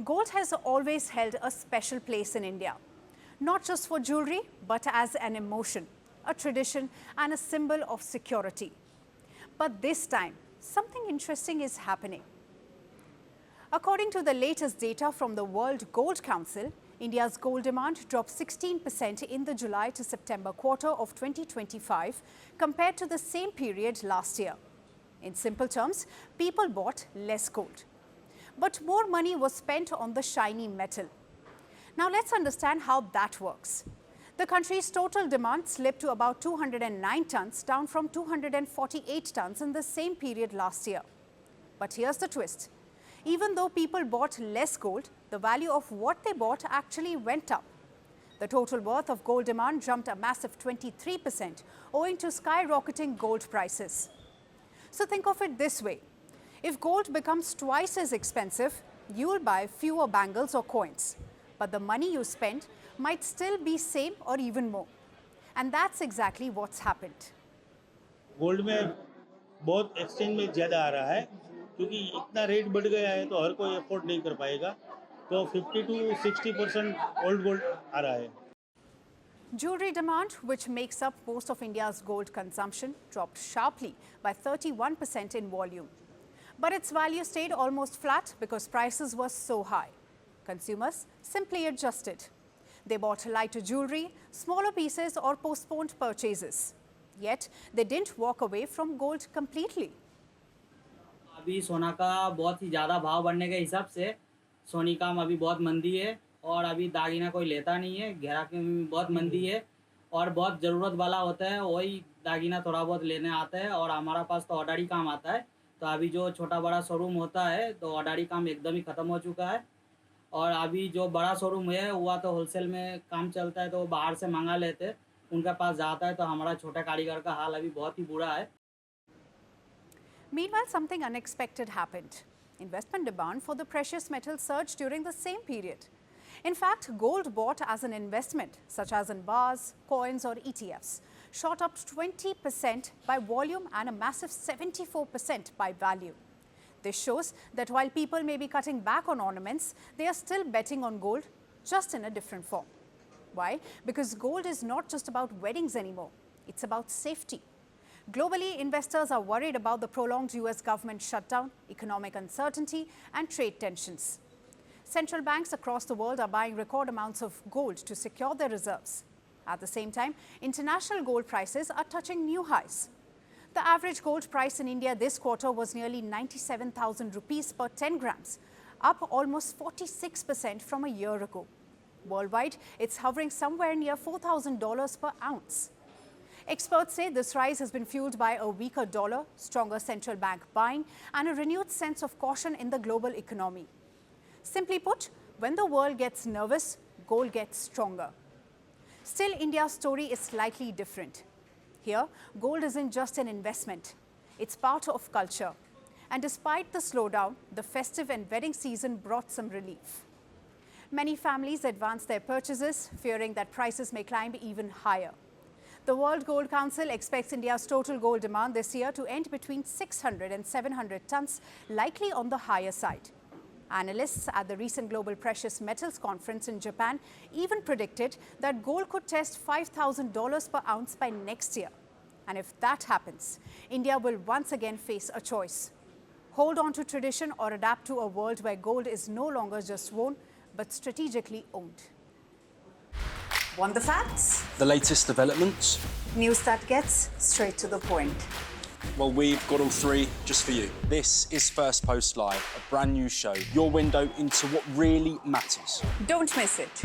Gold has always held a special place in India, not just for jewellery, but as an emotion, a tradition and a symbol of security. But this time, something interesting is happening. According to the latest data from the World Gold Council, India's gold demand dropped 16% in the July to September quarter of 2025 compared to the same period last year. In simple terms, people bought less gold. But more money was spent on the shiny metal. Now let's understand how that works. The country's total demand slipped to about 209 tons, down from 248 tons in the same period last year. But here's the twist. Even though people bought less gold, the value of what they bought actually went up. The total worth of gold demand jumped a massive 23%, owing to skyrocketing gold prices. So think of it this way. If gold becomes twice as expensive, you'll buy fewer bangles or coins. But the money you spend might still be same or even more. And that's exactly what's happened. Gold में बहुत exchange में ज़्यादा आ रहा है क्योंकि इतना rate बढ़ गया है तो हर कोई अफोर्ड नहीं कर पाएगा तो 50 to 60% ओल्ड गोल्ड आ रहा है. Jewellery demand, which makes up most of India's gold consumption, dropped sharply by 31% in volume. But its value stayed almost flat because prices were so high. Consumers simply adjusted. They bought lighter jewellery, smaller pieces or postponed purchases. Yet, they didn't walk away from gold completely. अभी सोना का बहुत ही ज़्यादा भाव बढ़ने के हिसाब से सोने का अभी बहुत मंदी है और अभी दागिना कोई लेता नहीं है, घेरा की बहुत मंदी है और बहुत ज़रूरत वाला होता है वही दागिना थोड़ा बहुत लेने आता है और हमारा पास तो ऑर्डर काम आता है. तो अभी जो छोटा बड़ा शोरूम होता है तो ऑर्डर काम एकदम ही ख़त्म हो चुका है और अभी जो बड़ा शोरूम है हुआ तो होलसेल में काम चलता है तो वो बाहर से मंगा लेते, उनके पास जाता है तो हमारा छोटा कारीगर का हाल अभी बहुत ही बुरा है. Meanwhile, something unexpected happened. Investment demand for the precious metal surged during the same period. In fact, gold bought as an investment, such as in bars, coins or ETFs, shot up 20% by volume and a massive 74% by value. This shows that while people may be cutting back on ornaments, they are still betting on gold, just in a different form. Why? Because gold is not just about weddings anymore. It's about safety. Globally, investors are worried about the prolonged US government shutdown, economic uncertainty, and trade tensions. Central banks across the world are buying record amounts of gold to secure their reserves. At the same time, international gold prices are touching new highs. The average gold price in India this quarter was nearly 97,000 rupees per 10 grams, up almost 46% from a year ago. Worldwide, it's hovering somewhere near $4,000 per ounce. Experts say this rise has been fueled by a weaker dollar, stronger central bank buying, and a renewed sense of caution in the global economy. Simply put, when the world gets nervous, gold gets stronger. Still, India's story is slightly different. Here, gold isn't just an investment. It's part of culture. And despite the slowdown, the festive and wedding season brought some relief. Many families advanced their purchases, fearing that prices may climb even higher. The World Gold Council expects India's total gold demand this year to end between 600 and 700 tons, likely on the higher side. Analysts at the recent Global Precious Metals Conference in Japan even predicted that gold could test $5,000 per ounce by next year. And if that happens, India will once again face a choice. Hold on to tradition or adapt to a world where gold is no longer just worn, but strategically owned. Want the facts? The latest developments? News that gets straight to the point. Well, we've got all three just for you. This is Firstpost Live, a brand new show, your window into what really matters. Don't miss it.